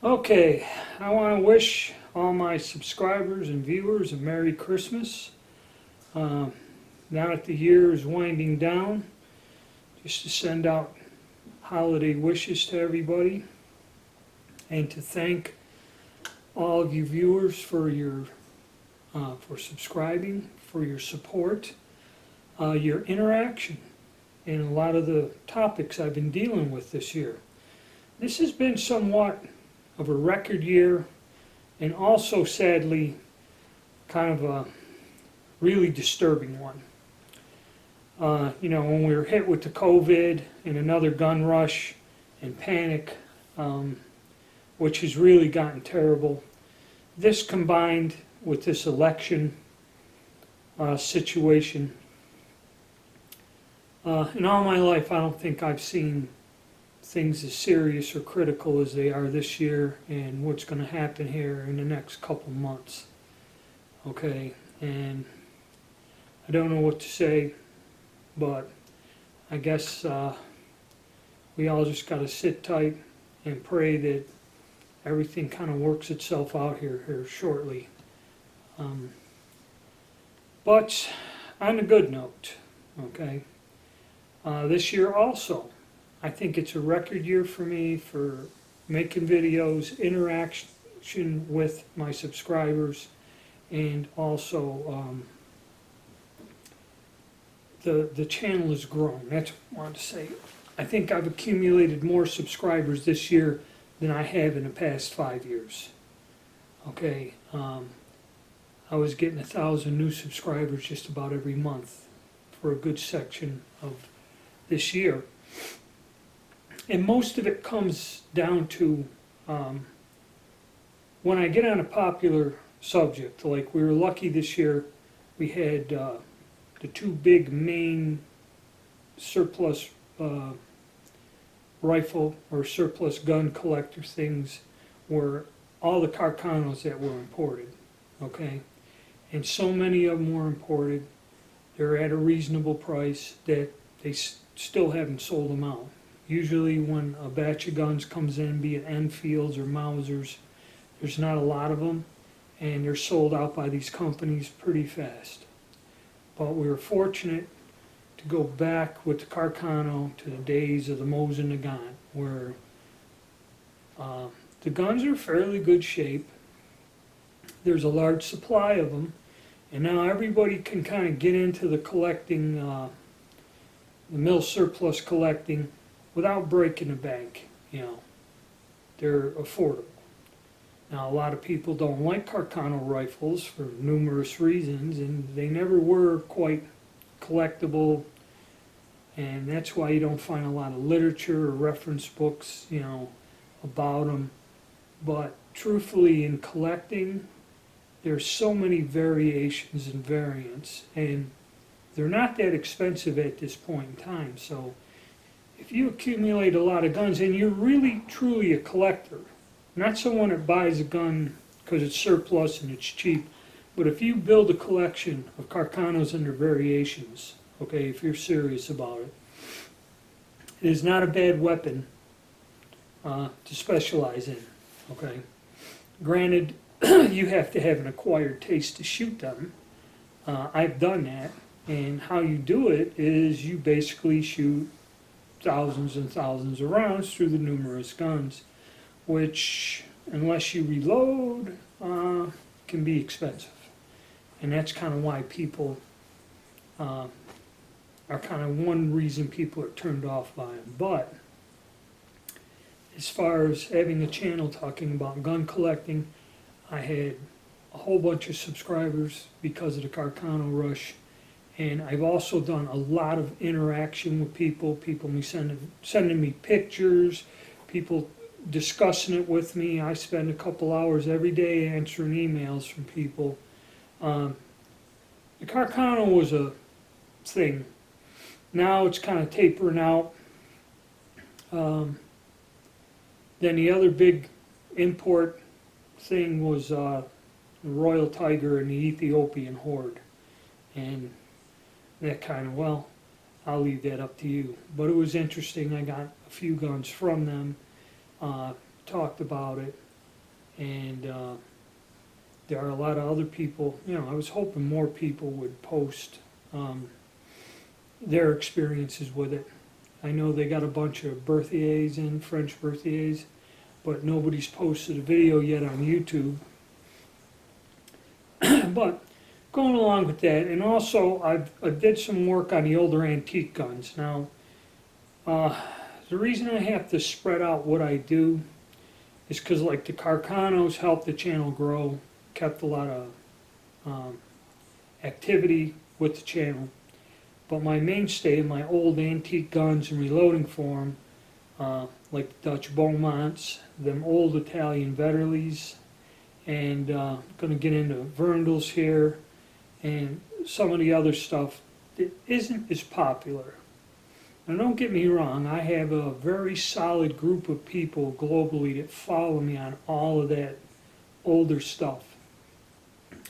Okay, I want to wish all my subscribers and viewers a Merry Christmas. Now that the year is winding down, just to send out holiday wishes to everybody and to thank all of you viewers for your for subscribing, for your support, your interaction, and a lot of the topics I've been dealing with this year. This has been somewhat of a record year, and also sadly kind of a really disturbing one. When we were hit with the COVID and another gun rush and panic, which has really gotten terrible, this combined with this election situation, in all my life I don't think I've seen things as serious or critical as they are this year and what's going to happen here in the next couple months. Okay, and I don't know what to say, but I guess we all just got to sit tight and pray that everything kind of works itself out here shortly. But on a good note, okay, this year also, I think it's a record year for me for making videos, interaction with my subscribers, and also the channel has grown. That's what I wanted to say. I think I've accumulated more subscribers this year than I have in the past 5 years. Okay, I was getting 1,000 new subscribers just about every month for a good section of this year. And most of it comes down to when I get on a popular subject, like we were lucky this year, we had the two big main surplus rifle or surplus gun collector things were all the Carcanos that were imported, okay? And so many of them were imported, they're at a reasonable price that they still haven't sold them out. Usually when a batch of guns comes in, be it Enfields or Mausers, there's not a lot of them, and they're sold out by these companies pretty fast. But we were fortunate to go back with the Carcano to the days of the Mosin Nagant, where the guns are fairly good shape. There's a large supply of them, and now everybody can kind of get into the collecting, the mill surplus collecting, without breaking the bank. They're affordable. Now, a lot of people don't like Carcano rifles for numerous reasons, and they never were quite collectible, and that's why you don't find a lot of literature or reference books, about them. But truthfully, in collecting, there's so many variations and variants, and they're not that expensive at this point in time. So if you accumulate a lot of guns and you're really truly a collector, not someone that buys a gun because it's surplus and it's cheap, but if you build a collection of Carcanos and their variations, okay, if you're serious about it, it is not a bad weapon to specialize in, okay? Granted, you have to have an acquired taste to shoot them. I've done that, and how you do it is you basically shoot thousands and thousands of rounds through the numerous guns, which, unless you reload, can be expensive. And that's kind of why people are kind of one reason people are turned off by them. But as far as having a channel talking about gun collecting, I had a whole bunch of subscribers because of the Carcano rush. And I've also done a lot of interaction with people me sending me pictures, people discussing it with me. I spend a couple hours every day answering emails from people. The Carcano was a thing. Now it's kind of tapering out. Then the other big import thing was the Royal Tiger and the Ethiopian Horde. And that kind of, well, I'll leave that up to you. But it was interesting. I got a few guns from them, talked about it, And there are a lot of other people, I was hoping more people would post their experiences with it. I know they got a bunch of birthdays in, French birthdays, but nobody's posted a video yet on YouTube. But going along with that, and also I did some work on the older antique guns. Now, the reason I have to spread out what I do is because like the Carcanos helped the channel grow, kept a lot of activity with the channel. But my mainstay, my old antique guns and reloading form, like the Dutch Beaumonts, them old Italian Vetterlis, and going to get into Verndels here, and some of the other stuff that isn't as popular. Now don't get me wrong, I have a very solid group of people globally that follow me on all of that older stuff.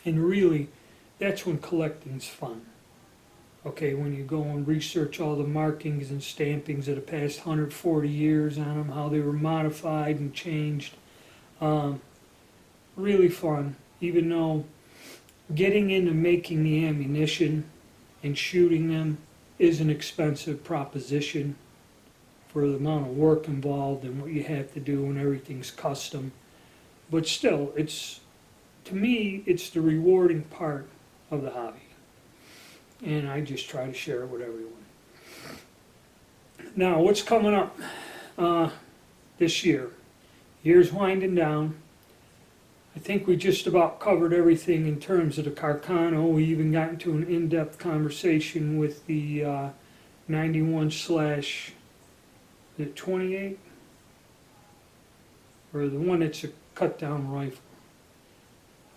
And really, that's when collecting's fun. Okay, when you go and research all the markings and stampings of the past 140 years on them, how they were modified and changed. Really fun, even though getting into making the ammunition and shooting them is an expensive proposition for the amount of work involved and what you have to do, and everything's custom. But still, to me, it's the rewarding part of the hobby. And I just try to share it with everyone. Now, what's coming up this year? Year's winding down. I think we just about covered everything in terms of the Carcano. We even got into an in-depth conversation with the 91/28, or the one that's a cut-down rifle.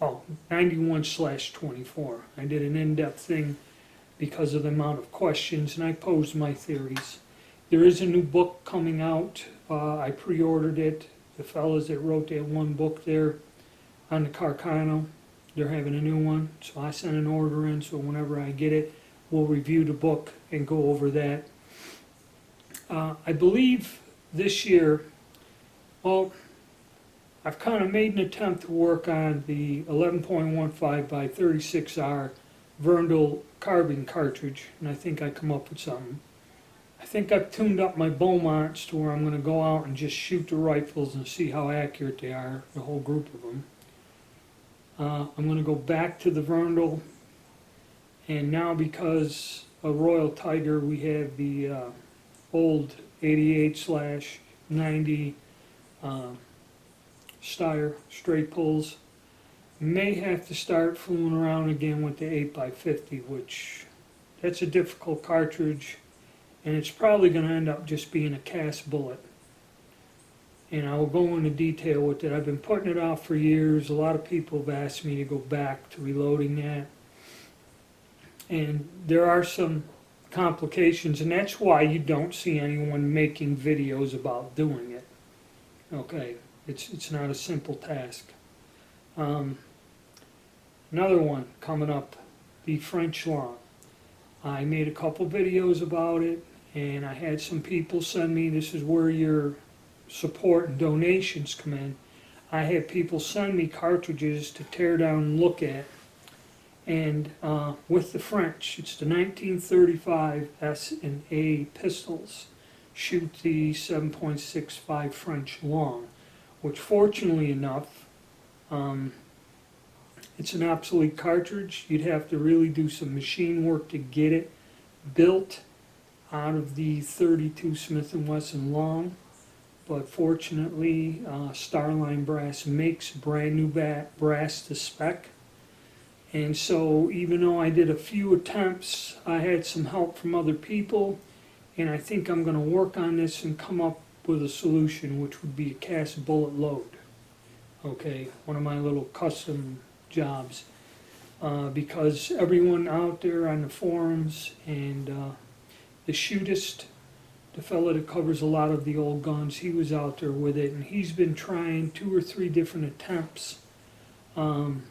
Oh, 91/24. I did an in-depth thing because of the amount of questions, and I posed my theories. There is a new book coming out. I pre-ordered it. The fellas that wrote that one book there on the Carcano, they're having a new one, so I sent an order in, so whenever I get it, we'll review the book and go over that. I believe this year, well, I've kind of made an attempt to work on the 11.15 by 36R Verndel carbine cartridge, and I think I come up with something. I think I've tuned up my Beaumonts to where I'm going to go out and just shoot the rifles and see how accurate they are, the whole group of them. I'm going to go back to the Verndel, and now because of Royal Tiger, we have the old 88/90 Steyr straight pulls. May have to start fooling around again with the 8x50, which that's a difficult cartridge, and it's probably going to end up just being a cast bullet. And I will go into detail with it. I've been putting it off for years. A lot of people have asked me to go back to reloading that. And there are some complications, and that's why you don't see anyone making videos about doing it. Okay, it's not a simple task. Another one coming up, the French Long. I made a couple videos about it, and I had some people send me, this is where your support and donations come in. I had people send me cartridges to tear down and look at. And with the French, it's the 1935 S&A pistols. Shoot the 7.65 French Long, which fortunately enough, it's an obsolete cartridge. You'd have to really do some machine work to get it built out of the 32 Smith & Wesson Long. But fortunately, Starline Brass makes brand new brass to spec. And so even though I did a few attempts, I had some help from other people, and I think I'm going to work on this and come up with a solution, which would be a cast bullet load. Okay, one of my little custom jobs. Because everyone out there on the forums and the shootist, the fellow that covers a lot of the old guns, he was out there with it, and he's been trying 2 or 3 different attempts and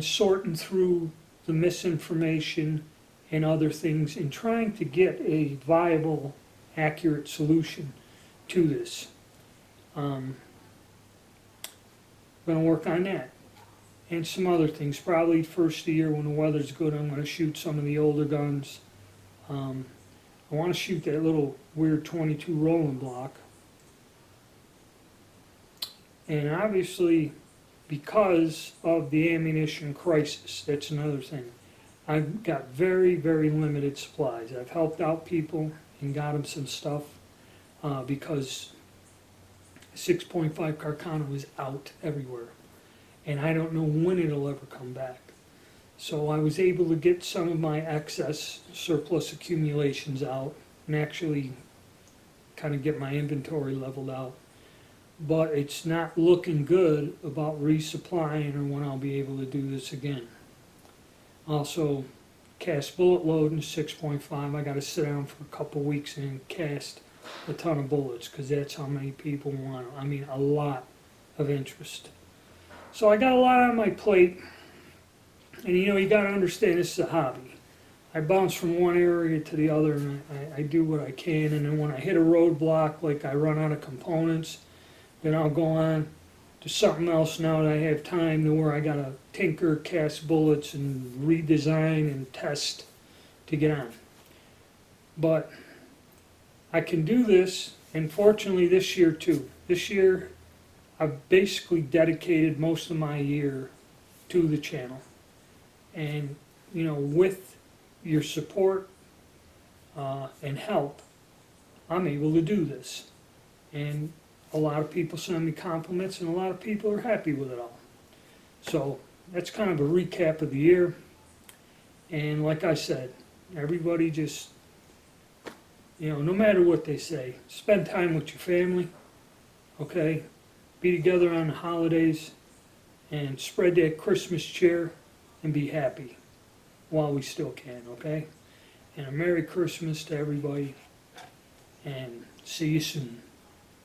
sorting through the misinformation and other things and trying to get a viable, accurate solution to this. Going to work on that. And some other things. Probably first of the year when the weather's good, I'm going to shoot some of the older guns. I want to shoot that little weird 22 rolling block. And obviously, because of the ammunition crisis, that's another thing. I've got very, very limited supplies. I've helped out people and got them some stuff because 6.5 Carcano is out everywhere. And I don't know when it'll ever come back. So I was able to get some of my excess surplus accumulations out and actually kind of get my inventory leveled out. But it's not looking good about resupplying or when I'll be able to do this again. Also, cast bullet load in 6.5. I got to sit down for a couple weeks and cast a ton of bullets because that's how many people want them. I mean, a lot of interest. So I got a lot on my plate. And you got to understand this is a hobby. I bounce from one area to the other and I do what I can. And then when I hit a roadblock, like I run out of components, then I'll go on to something else now that I have time to where I got to tinker, cast bullets, and redesign and test to get on. But I can do this, and fortunately this year too. This year I've basically dedicated most of my year to the channel. And, with your support and help, I'm able to do this. And a lot of people send me compliments, and a lot of people are happy with it all. So that's kind of a recap of the year. And like I said, everybody just, no matter what they say, spend time with your family, okay? Be together on the holidays and spread that Christmas cheer and be happy while we still can, okay? And a Merry Christmas to everybody, and see you soon.